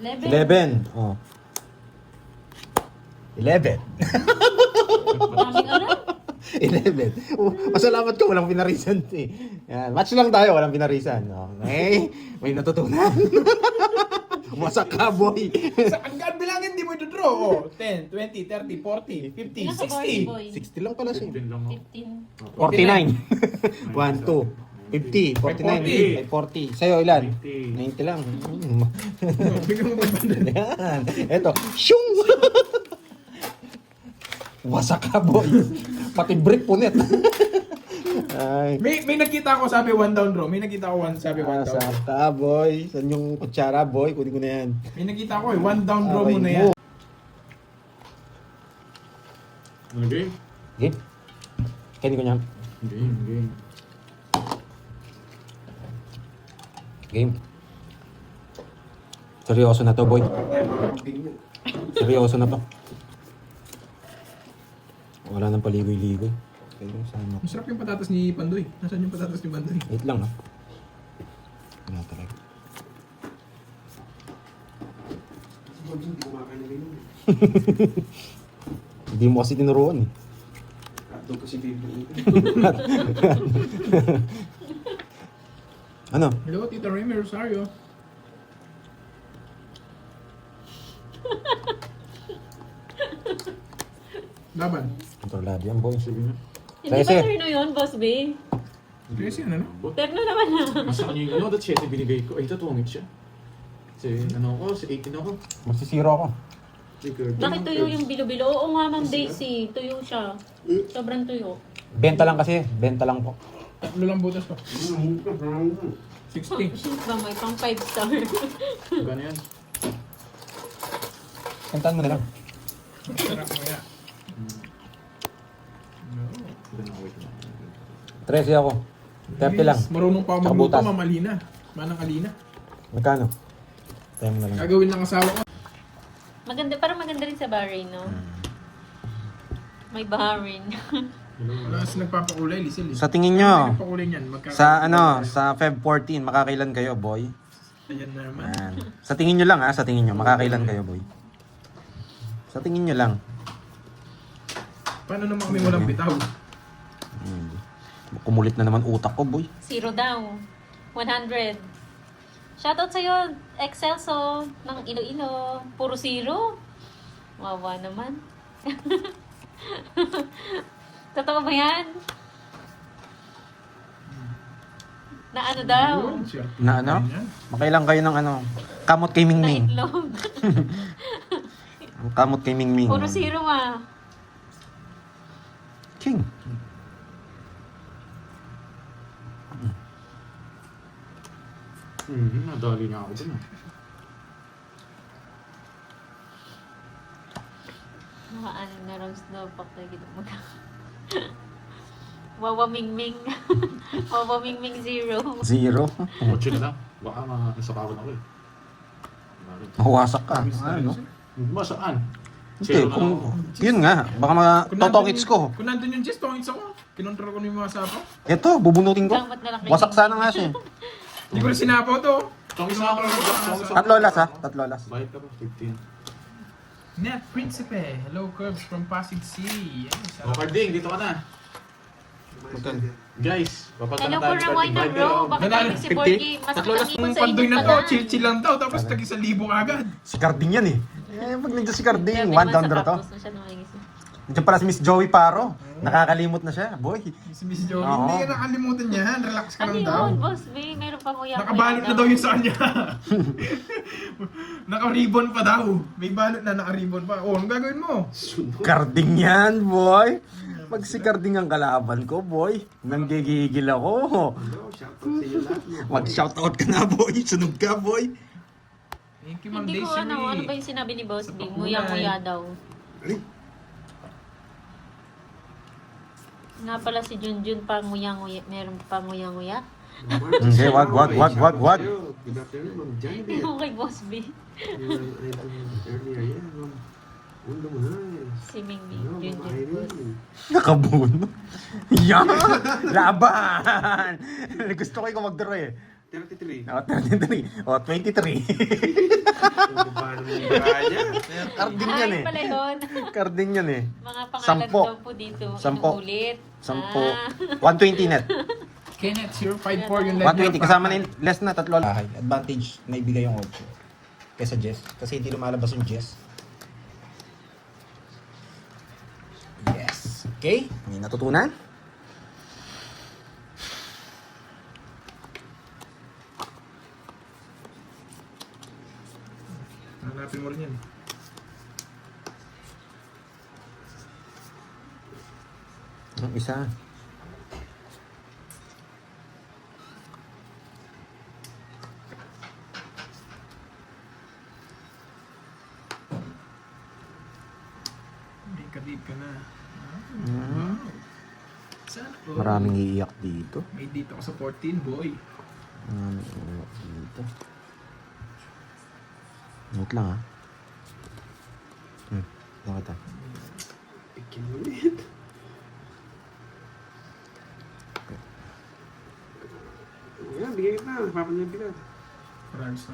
[SPEAKER 3] 11.
[SPEAKER 1] 11. Oh. 11.
[SPEAKER 3] Daming ano?
[SPEAKER 1] 11. Pasalamat ka, walang pinarisan eh. Yan. Match lang tayo, walang pinarisan. Okay? May natutunan. Masak ka, boy.
[SPEAKER 4] Sa hanggang bilangin, di mo ito-draw. Oh, 10, 20, 30, 40, 50,
[SPEAKER 3] Ilan ka, Borgie
[SPEAKER 4] 60.
[SPEAKER 3] boy?
[SPEAKER 1] 60 lang pala siya.
[SPEAKER 5] 15 lang ako.
[SPEAKER 3] 15.
[SPEAKER 1] 49. 1, 2, 50, 49, 40. Sa'yo ilan? 90 lang.
[SPEAKER 4] Bigyan mo ba ba?
[SPEAKER 1] Yan. Eto. Shung! Wasak ka, boy. Pati brick punet. Ay.
[SPEAKER 4] May nakita ko sabi one down draw. May nakita ko sabi one down.
[SPEAKER 1] Wasak ka, boy. Saan yung kutsara, boy? Kunin ko na yan.
[SPEAKER 4] May nakita ko one down draw
[SPEAKER 1] Okay,
[SPEAKER 4] mo na yan.
[SPEAKER 5] Ano game?
[SPEAKER 1] Game. Kainin ko niya.
[SPEAKER 5] Game, game.
[SPEAKER 1] Game. Seryoso na to, boy. Seryoso na to. Wala nang paligoy-ligoy. Okay, sama ko.
[SPEAKER 4] Masarap yung patatas ni Pandoy. Nasaan yung patatas ni Pandoy?
[SPEAKER 1] Wait lang, ha? Wala talaga.
[SPEAKER 2] Hindi kumakain na ganyan.
[SPEAKER 1] Hindi mo kasi tinuruan, eh.
[SPEAKER 2] Hotdog kasi favorite.
[SPEAKER 1] Ano?
[SPEAKER 4] Hello, Tita Remy Rosario. Laban.
[SPEAKER 1] Kontrolado yan, boy.
[SPEAKER 3] Hindi ba
[SPEAKER 1] Kasi-
[SPEAKER 3] turno yun, Boss B?
[SPEAKER 4] Tracy, ano na?
[SPEAKER 3] Turno naman na.
[SPEAKER 5] Mas sa kanya yung ano, that's 7 binigay ko. Ay, ito 2 siya. Kasi ano ako, sa 18 ako.
[SPEAKER 1] Magsisiro ako.
[SPEAKER 3] Bakit tuyo yung bilo-bilo? Oo nga, Ma'am Daisy. Tuyo siya. Sobrang tuyo.
[SPEAKER 1] Benta lang kasi. Benta lang po.
[SPEAKER 4] Tatlo lang butas ko. 60.
[SPEAKER 3] Ba, may pang 5 star.
[SPEAKER 5] Gano yan?
[SPEAKER 1] Kantaan mo na lang.
[SPEAKER 4] Sarap mo yan.
[SPEAKER 5] Gano, wait lang.
[SPEAKER 1] 13 ako. 30 lang.
[SPEAKER 4] Marunong pa
[SPEAKER 1] Tsaka
[SPEAKER 4] magluto,
[SPEAKER 1] butas.
[SPEAKER 4] mamalina. Manang kalina.
[SPEAKER 1] Magkano? Tayo mo na lang.
[SPEAKER 4] Gagawin ng asawa ko.
[SPEAKER 3] Maganda, parang maganda rin sa Bahrain, no? May Bahrain.
[SPEAKER 4] Wala kasi nagpapakulay, Lizel.
[SPEAKER 1] Sa tingin nyo,
[SPEAKER 4] Nagpapakulay niyan.
[SPEAKER 1] sa Feb 14, makakailan kayo, boy?
[SPEAKER 4] Ayan na naman.
[SPEAKER 1] Yan. Sa tingin nyo lang, sa tingin nyo, makakailan kayo, boy? Sa tingin nyo lang.
[SPEAKER 4] Paano naman kami walang bitaw?
[SPEAKER 1] Kumulit na naman utak ko, boy.
[SPEAKER 3] 0 daw. 100. Shoutout sa'yo, Excelso ng Iloilo. Puro 0. Wawa naman. Totoo ba yan? Na ano daw?
[SPEAKER 4] Yun siya.
[SPEAKER 1] Na ano?
[SPEAKER 4] Ayan.
[SPEAKER 1] Makailan kayo ng ano? Kamot kay
[SPEAKER 3] Na
[SPEAKER 1] Mingming.
[SPEAKER 3] itlog.
[SPEAKER 1] Ang kamot kay Mingming.
[SPEAKER 3] Puro 0 ah.
[SPEAKER 1] King.
[SPEAKER 5] Nadali nga ako dun ah.
[SPEAKER 3] Nakaano na rounds daw pak na gito mag. Wawa Mingming. Wawa Mingming 0.
[SPEAKER 1] 0.
[SPEAKER 5] Kotse na lang. Baka nasakawan ako eh. Bakit?
[SPEAKER 1] Mawasak ka. Ano?
[SPEAKER 5] Ba, saan?
[SPEAKER 1] Hindi,
[SPEAKER 5] Zero na
[SPEAKER 1] kung...
[SPEAKER 5] ako.
[SPEAKER 1] Yun nga, baka matotokits ko.
[SPEAKER 4] Kung nandun yung chest, tongits ako. Kinontrol ko na yung mga sapaw.
[SPEAKER 1] Ito, bubunutin ko.
[SPEAKER 3] Dapat na lang kay
[SPEAKER 1] Wasak
[SPEAKER 3] Mingming.
[SPEAKER 1] sana nga siya.
[SPEAKER 4] Hindi ko rin sinapaw to.
[SPEAKER 5] Tongis na ako. Tongis ako.
[SPEAKER 1] Tatlo las ha? Tatlo las.
[SPEAKER 5] Bayad ka pa, 15.
[SPEAKER 4] Net Principe. Hello, Curbs from Pasig City. Yes,
[SPEAKER 5] O, Carding, dito ka na. Guys, papunta
[SPEAKER 3] Hello
[SPEAKER 5] na
[SPEAKER 3] po,
[SPEAKER 5] tayo.
[SPEAKER 3] Ramoy na bro. Bakit
[SPEAKER 4] Nanalo,
[SPEAKER 3] namin si Borgie? Masakit
[SPEAKER 5] Tatlo
[SPEAKER 3] ang
[SPEAKER 5] lang
[SPEAKER 3] ipon
[SPEAKER 4] Yung
[SPEAKER 3] sa
[SPEAKER 4] pandoy
[SPEAKER 3] ipon
[SPEAKER 4] na
[SPEAKER 3] pa
[SPEAKER 4] to,
[SPEAKER 3] lang.
[SPEAKER 4] chill-chill lang daw. Tapos tagi 1,000 agad.
[SPEAKER 1] Si Carding yan eh. Pag nandiyan si Carding,
[SPEAKER 3] Grabe
[SPEAKER 1] one
[SPEAKER 3] naman
[SPEAKER 1] down
[SPEAKER 3] sa
[SPEAKER 1] draw to.
[SPEAKER 3] tapos na siya nangingisip.
[SPEAKER 1] Nandiyan pala si Miss Joey Paro. Nakakalimot na siya, boy.
[SPEAKER 4] Si Miss Joey,
[SPEAKER 1] Oo.
[SPEAKER 4] hindi ka nakalimutan yan. Relax ka
[SPEAKER 3] Ano
[SPEAKER 4] lang daw.
[SPEAKER 3] yun, Boss B? Meron pang uyak.
[SPEAKER 4] Nakabalot na daw yun sa kanya. Naka-ribbon pa daw. May balot na naka-ribbon pa. Oh, anong gagawin mo?
[SPEAKER 1] Carding yan, boy. Pag si Carding ang kalaban ko, boy, nanggigigil ako. Mag-shoutout ka na, boy. Sunog ka, boy.
[SPEAKER 4] Thank you, Ma'am
[SPEAKER 3] Hindi ko
[SPEAKER 4] Daisy.
[SPEAKER 3] ano ba yung sinabi ni Boss
[SPEAKER 4] Sa
[SPEAKER 3] B?
[SPEAKER 4] pakulay.
[SPEAKER 3] Nguya-nguya daw. Nga pala si Junjun pa nguya-nguya. Meron pa nguya-nguya.
[SPEAKER 1] Hindi, wag.
[SPEAKER 2] Good afternoon, Ma'am Janet.
[SPEAKER 3] Yung kay Boss B.
[SPEAKER 2] Earlier yan, Ma'am. Undo mo na.
[SPEAKER 3] Si Mingming.
[SPEAKER 2] Ano, Ma'am
[SPEAKER 3] Junjun.
[SPEAKER 2] Irene.
[SPEAKER 1] Nakabuno. Yan! Laban! Gusto ko ikaw mag-draw eh.
[SPEAKER 2] 33.
[SPEAKER 1] O, 33. O, 23.
[SPEAKER 2] Kung paano mo yung niya.
[SPEAKER 1] Carding yan
[SPEAKER 3] Ay,
[SPEAKER 1] eh.
[SPEAKER 3] pala yun.
[SPEAKER 1] Carding yan eh.
[SPEAKER 3] Mga pangalan
[SPEAKER 1] Sampo.
[SPEAKER 3] daw po dito.
[SPEAKER 1] Sampo.
[SPEAKER 3] Inuulit.
[SPEAKER 1] 10. 120 net.
[SPEAKER 4] Kenneth, 054 yung level.
[SPEAKER 1] 120. Kasama na yung less na tatlo. Advantage na ibigay yung 8. Kesa Jess. Kasi hindi lumalabas yung Jess. Yes. Okay. May natutunan.
[SPEAKER 4] Hanapin mo rin yan.
[SPEAKER 1] Ang isa.
[SPEAKER 4] May kadib ka na.
[SPEAKER 1] Mm.
[SPEAKER 4] Sana all.
[SPEAKER 1] Maraming iiyak dito.
[SPEAKER 4] May dito ako sa 14, boy.
[SPEAKER 1] Dito. Wait lang ha. Bakit ah?
[SPEAKER 2] Pikin mo ulit. Ayan, bigay kita. Papanyan kita.
[SPEAKER 4] Marami sa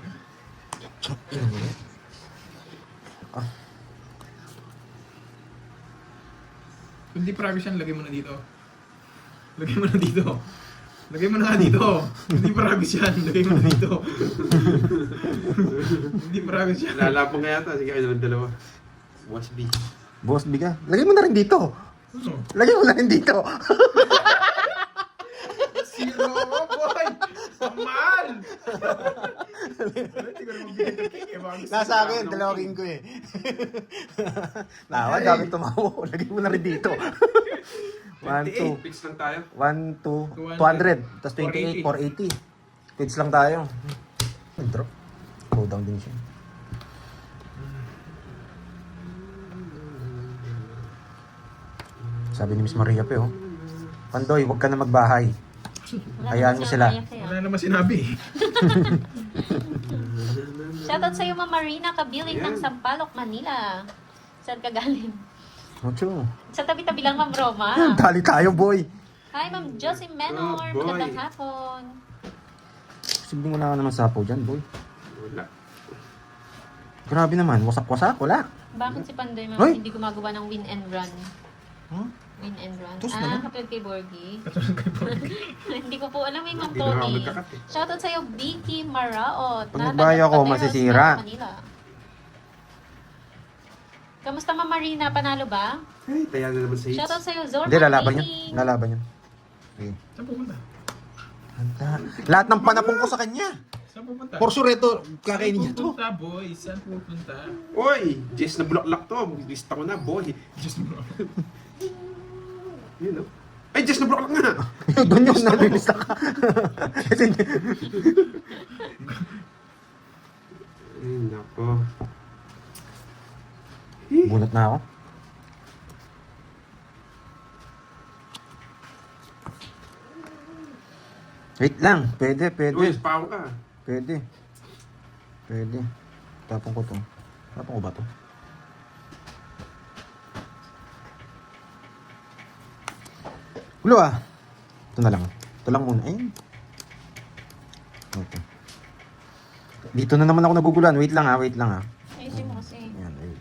[SPEAKER 4] Kung di promise yan, lagay mo na dito. Lagay mo na dito. Lagay mo na nga dito. Hindi promise yan, lagay mo na dito. Hindi promise yan.
[SPEAKER 2] Lalapang nga yata. Sige, ayun naman dalawa. Boss B.
[SPEAKER 1] Boss, biga. Lagay mo na rin dito.
[SPEAKER 4] Ano?
[SPEAKER 1] Lagay mo na rin dito.
[SPEAKER 4] Zero, boy! Ang mahal! Hindi ko naman bigyan ng cake eh. Baka gusto
[SPEAKER 1] Nasa
[SPEAKER 4] ko
[SPEAKER 1] akin,
[SPEAKER 4] ng
[SPEAKER 1] dalawa
[SPEAKER 4] cake.
[SPEAKER 1] king ko eh. Nawa, dami tumawo. Lagay mo na rin dito. 1, 2,
[SPEAKER 2] 28. Fix lang tayo.
[SPEAKER 1] 1, 2, 200. Tapos 28, 480. Kids lang tayo. Nag-drop. Go down din siya. Sabi ni Miss Maria pe, oh. Pandoy, huwag ka na magbahay. Hayaan mo sila.
[SPEAKER 4] Wala naman sinabi.
[SPEAKER 3] Shoutout sa'yo, Ma'am Marina Kabiling ng Sampaloc, Manila. Saan ka galing?
[SPEAKER 1] Mucho.
[SPEAKER 3] Sa tabi-tabi lang, Ma'am Roma.
[SPEAKER 1] Dali tayo, boy.
[SPEAKER 3] Hi, Ma'am Josie Menor.
[SPEAKER 2] Oh, boy.
[SPEAKER 3] Magandang hapon.
[SPEAKER 1] Sibing wala ka naman sapo dyan, boy.
[SPEAKER 2] Wala.
[SPEAKER 1] Grabe naman, wasak-wasak, wala.
[SPEAKER 3] Bakit si Pandoy, Ma'am,
[SPEAKER 1] Hoy!
[SPEAKER 3] hindi gumagawa ng win and run?
[SPEAKER 1] Huh?
[SPEAKER 3] Win and run.
[SPEAKER 1] Tus na lang.
[SPEAKER 3] Kapag kay Borgie. Hindi ko po alam, Ma'am
[SPEAKER 2] Hindi na ako
[SPEAKER 3] Tony.
[SPEAKER 2] magkakat eh.
[SPEAKER 3] Shoutout sa'yo, Vicky Maraot.
[SPEAKER 1] Pag nagbahay ako,
[SPEAKER 3] Pateros,
[SPEAKER 1] masisira.
[SPEAKER 3] Manila. Kamusta, Ma'am Marina? Panalo ba?
[SPEAKER 2] Ay, taya na naman sa hits.
[SPEAKER 3] Shoutout sa'yo, Zorma.
[SPEAKER 1] Hindi, lalaban yun.
[SPEAKER 3] Gaming.
[SPEAKER 1] Lalaban yun. Okay.
[SPEAKER 4] Saan pupunta?
[SPEAKER 1] Lahat ng panapong ko sa kanya.
[SPEAKER 4] Saan pupunta?
[SPEAKER 1] For sure, ito, kakainin niya
[SPEAKER 4] Saan
[SPEAKER 1] to.
[SPEAKER 4] pupunta, boy? Saan pupunta?
[SPEAKER 2] Oy! Jess na bulaklak to. Lista ko na, boy.
[SPEAKER 4] Diyos mo.
[SPEAKER 2] Yun, no? Ay, Jess na bulaklak nga!
[SPEAKER 1] Doon yung nalilista ka. Kasi,
[SPEAKER 2] Ay, nako.
[SPEAKER 1] bunot na ako. Wait lang, pwede,
[SPEAKER 2] Uy,
[SPEAKER 1] pwede.
[SPEAKER 2] spawn ka.
[SPEAKER 1] Pwede. Pwede. Tapong ko to. Tapong ko ba to? Ulo ah. Ito na lang. Ito lang muna. Ayun. Okay. Dito na naman ako naguguluhan. Wait lang ah, wait lang ah.
[SPEAKER 3] Ayusin mo kasi.
[SPEAKER 1] Ayan, ayun.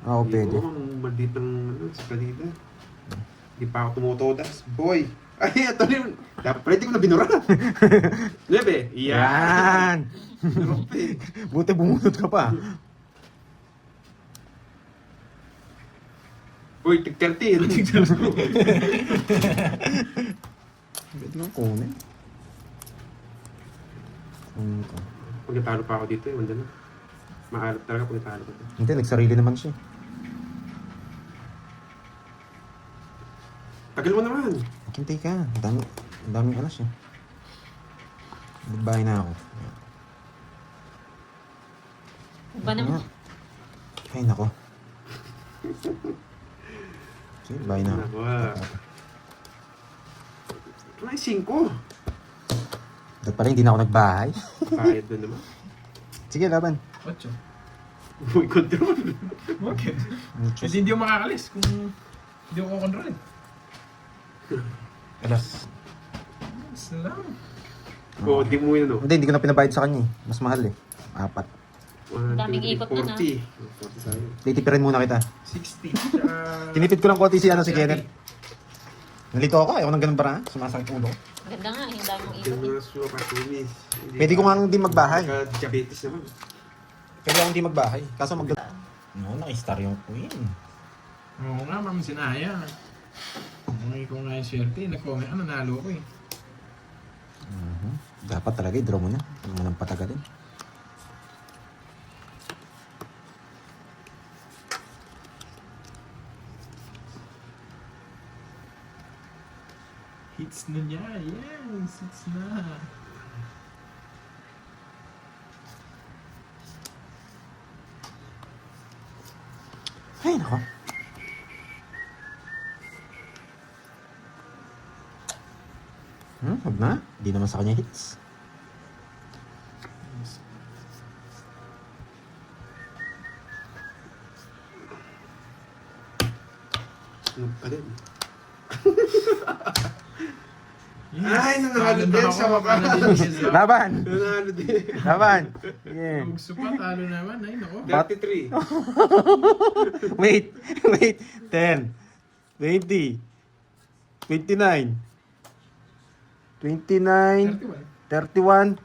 [SPEAKER 1] Oo, pwede.
[SPEAKER 2] Oo, ang maldit ng sa kanila. Hindi pa ako tumutodas. Boy! Ay, ito na yun. Dapat pwede ko na binura. Lebe,
[SPEAKER 1] Yan!
[SPEAKER 2] Rope.
[SPEAKER 1] Buti bumunot ka pa.
[SPEAKER 2] Uy, tig-30.
[SPEAKER 1] Pwede lang kunin. Kunin ko.
[SPEAKER 2] Pag natalo pa ako dito, wala na. Maalat talaga pag natalo ko.
[SPEAKER 1] Hindi, nagsarili naman siya.
[SPEAKER 2] Tagal mo naman.
[SPEAKER 1] Hintay ka. Ang daming alas eh. Magbahay na ako.
[SPEAKER 3] Ba naman?
[SPEAKER 1] Ay, nako. Sige, bahay na ako.
[SPEAKER 2] Nako ah. Ito na yung 5.
[SPEAKER 1] Dapat pala hindi na ako nagbahay.
[SPEAKER 2] Kahit na naman.
[SPEAKER 1] Sige, laban.
[SPEAKER 4] Ocho.
[SPEAKER 2] Uy, control.
[SPEAKER 4] Bakit? Kasi hindi ako makakalis kung hindi ako kontrolin.
[SPEAKER 1] Alas.
[SPEAKER 4] Salam.
[SPEAKER 2] Oo, di mo yun, no?
[SPEAKER 1] Hindi ko na pinabayad sa kanya eh. Mas mahal eh. 4.
[SPEAKER 3] Daming ikot na na.
[SPEAKER 2] 40. 40 sa'yo.
[SPEAKER 1] Titipirin muna kita.
[SPEAKER 4] 60. Tsaka...
[SPEAKER 1] Tinipid ko lang konti si Kenneth. Nalito ako. Ayaw ko ng ganun para. Sumasakit ulo ko.
[SPEAKER 3] Ganda nga, yung dami mong
[SPEAKER 2] Yung
[SPEAKER 3] ikot.
[SPEAKER 2] mga suka, tumis.
[SPEAKER 1] Pwede ko nga hindi magbahay.
[SPEAKER 2] Diabetes naman.
[SPEAKER 1] Pwede ako hindi magbahay. Kaso No, nakistar yung queen.
[SPEAKER 4] Oo nga, ma'am, sinaya. Mga ko nga yung swerte. Nag-comment, nanalo ko eh.
[SPEAKER 1] Dapat talaga i-draw mo na. Huwag mo nang patagalin.
[SPEAKER 4] Hits na niya. Yes, hits na.
[SPEAKER 1] Ay, nako. Huwag na. Hindi naman sa kanya hits.
[SPEAKER 2] Sunog ka din. Ay, nanalo din sa wakas.
[SPEAKER 1] Laban!
[SPEAKER 2] Nanalo din.
[SPEAKER 1] Laban! Sige.
[SPEAKER 4] Gusto pa, talo naman. Ay, nako.
[SPEAKER 2] 33.
[SPEAKER 1] Wait! Wait! 10, 20, 29, 29,
[SPEAKER 4] 31.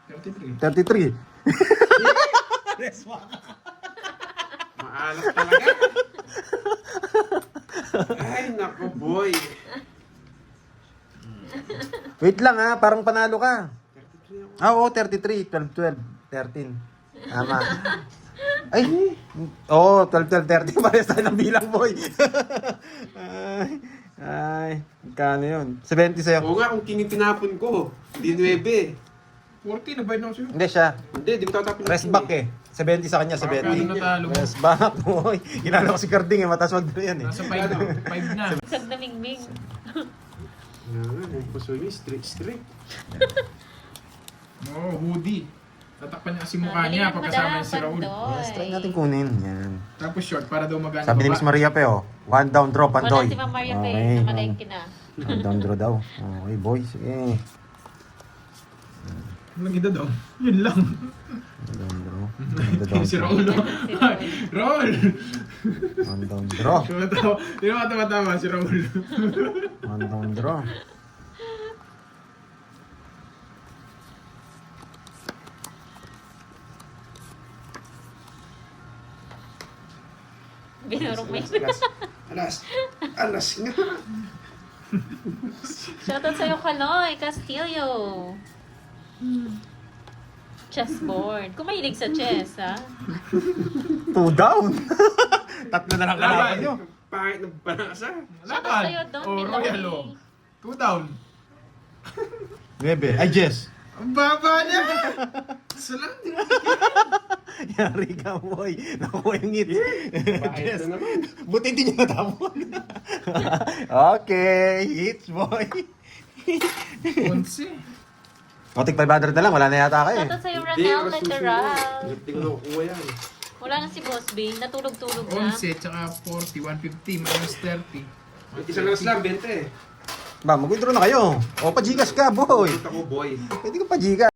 [SPEAKER 1] 31,
[SPEAKER 4] 33.
[SPEAKER 1] 33.
[SPEAKER 2] Maalat talaga. Ay, nako boy.
[SPEAKER 1] Wait lang ha, parang panalo ka.
[SPEAKER 2] 33 ako.
[SPEAKER 1] Oo, 33, 12, 12, 13. Tama. Ay, oo, 12, 12, 13. Parehas tayo ng bilang, boy. ay, magkano yun? 70 sa'yo.
[SPEAKER 2] Oo nga, kung king yung tinapon ko. Hindi 9.
[SPEAKER 4] 40 na ba yun ako sa'yo?
[SPEAKER 1] Hindi siya.
[SPEAKER 2] Hindi, di ko tatapon.
[SPEAKER 1] Rest back eh. 70 sa kanya,
[SPEAKER 4] Kano
[SPEAKER 1] 70.
[SPEAKER 4] natalo mo?
[SPEAKER 1] Rest back, boy. Ginala ko si Carding eh, matas wag yan eh.
[SPEAKER 4] Nasa 5 na. 5 na.
[SPEAKER 3] Sag na mingming.
[SPEAKER 2] Ang puso niya, straight.
[SPEAKER 4] Oo, hoodie. Tatakpan niya kasi mukha niya pagkasama niya si Raul.
[SPEAKER 1] Yes, try natin kunin. Yan.
[SPEAKER 4] Tapos short para daw magana.
[SPEAKER 1] Sabi ni Miss Maria pe, oh. One down draw,
[SPEAKER 3] Wala
[SPEAKER 1] Pandoy.
[SPEAKER 3] si Ma'am Maria Pe,
[SPEAKER 1] Okay.
[SPEAKER 3] namalengke na.
[SPEAKER 1] One down draw daw. Okay, boy. Sige.
[SPEAKER 4] Walang ida daw. Yun lang.
[SPEAKER 1] One down draw. One down
[SPEAKER 4] Si
[SPEAKER 1] draw.
[SPEAKER 4] Raul. no? Raul!
[SPEAKER 1] One down draw.
[SPEAKER 4] Tumatawa. Hindi naman tumatawa si Raul.
[SPEAKER 1] One down draw.
[SPEAKER 3] Binurong mo yun.
[SPEAKER 2] Alas nga.
[SPEAKER 3] Shoutout sa'yo, Kaloy Castillo. Chessboard. Kung mahilig sa chess, ha?
[SPEAKER 1] Two down. Tatlo na lang kalaban nyo.
[SPEAKER 2] Pangit ng banasa.
[SPEAKER 3] Shoutout sa'yo, Don
[SPEAKER 4] Oh,
[SPEAKER 3] Piloy.
[SPEAKER 4] Royal, oh. 2 down.
[SPEAKER 1] 9. Ay, Jess.
[SPEAKER 4] Ang baba niya! Salang din.
[SPEAKER 1] Yari ka, boy. Nakuha yung hit.
[SPEAKER 2] Pangit na naman.
[SPEAKER 1] Buti hindi niya natapon. Okay. Hits, boy.
[SPEAKER 4] 11.
[SPEAKER 1] Otik 500 na lang. Wala na yata kayo eh.
[SPEAKER 3] Shoutout sa'yo,
[SPEAKER 2] Hindi,
[SPEAKER 3] Ranel
[SPEAKER 2] oras
[SPEAKER 3] Literal.
[SPEAKER 2] susunod. Hindi ko nakukuha yan.
[SPEAKER 3] Wala na si Boss Bing. Natulog-tulog na.
[SPEAKER 4] 11, tsaka 40, 150, minus 30.
[SPEAKER 2] Isang alas lang, 20.
[SPEAKER 1] Ba, mag-withdraw na kayo. O, pa-Gcash ka, boy.
[SPEAKER 2] Punta ko, boy.
[SPEAKER 1] Pwede ka pa-Gcash.